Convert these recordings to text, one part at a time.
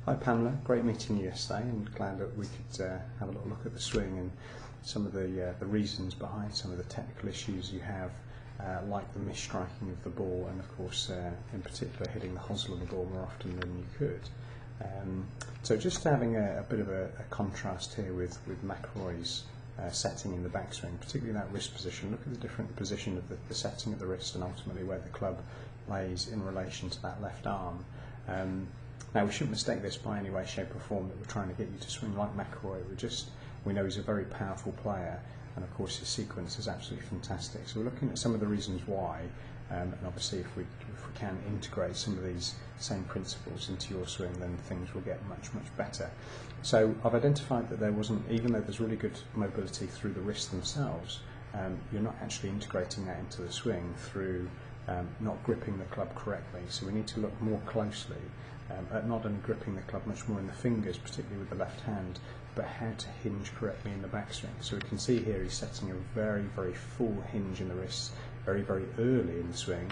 Hi Pamela, great meeting you yesterday, and glad that we could have a little look at the swing and some of the reasons behind some of the technical issues you have, like the misstriking of the ball, and of course in particular hitting the hosel of the ball more often than you could. So just having a bit of a contrast here with McIlroy's setting in the backswing, particularly that wrist position. Look at the different position of the setting of the wrist and ultimately where the club lays in relation to that left arm. Now we shouldn't mistake this by any way, shape or form that we're trying to get you to swing like McIlroy. We know he's a very powerful player, and of course his sequence is absolutely fantastic. So we're looking at some of the reasons why, and obviously if we can integrate some of these same principles into your swing, then things will get much better. So I've identified that there wasn't, even though there's really good mobility through the wrists themselves, you're not actually integrating that into the swing through not gripping the club correctly. So we need to look more closely at not only gripping the club much more in the fingers, particularly with the left hand, but how to hinge correctly in the backswing. So we can see here he's setting a very full hinge in the wrists very early in the swing,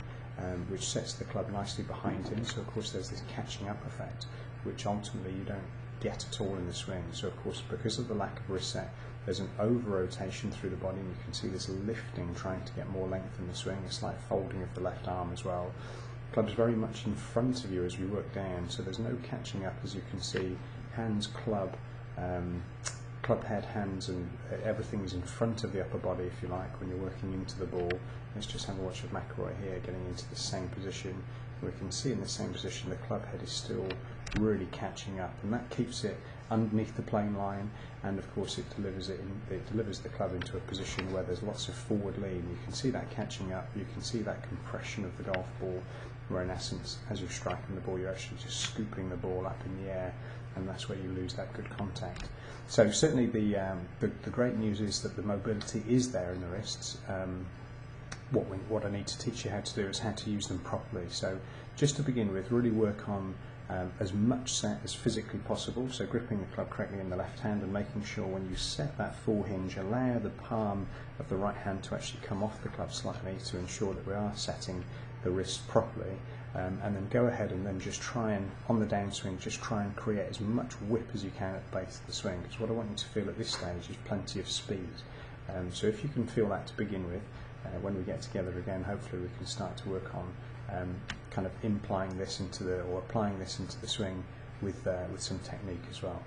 which sets the club nicely behind him. So of course there's this catching up effect, which ultimately you don't get at all in the swing. So of course, because of the lack of wrist set, there's an over-rotation through the body, and you can see this lifting, trying to get more length in the swing, a slight folding of the left arm as well. Club's very much in front of you as we work down, so there's no catching up, as you can see. Hands, club, club head, hands, and everything is in front of the upper body, if you like, when you're working into the ball. Let's just have a watch of McIlroy here, getting into the same position. We can see in the same position the club head is still really catching up, and that keeps it underneath the plane line, and of course it delivers the club into a position where there's lots of forward lean. You can see that catching up, you can see that compression of the golf ball, where in essence as you're striking the ball you're actually just scooping the ball up in the air, and that's where you lose that good contact. So certainly the great news is that the mobility is there in the wrists. What I need to teach you how to do is how to use them properly. So just to begin with, really work on as much set as physically possible, so gripping the club correctly in the left hand and making sure when you set that full hinge, allow the palm of the right hand to actually come off the club slightly to ensure that we are setting the wrist properly, and then go ahead and then just try and, on the downswing, just try and create as much whip as you can at the base of the swing, because what I want you to feel at this stage is plenty of speed. So if you can feel that to begin with, when we get together again, hopefully we can start to work on kind of applying this into the swing with some technique as well.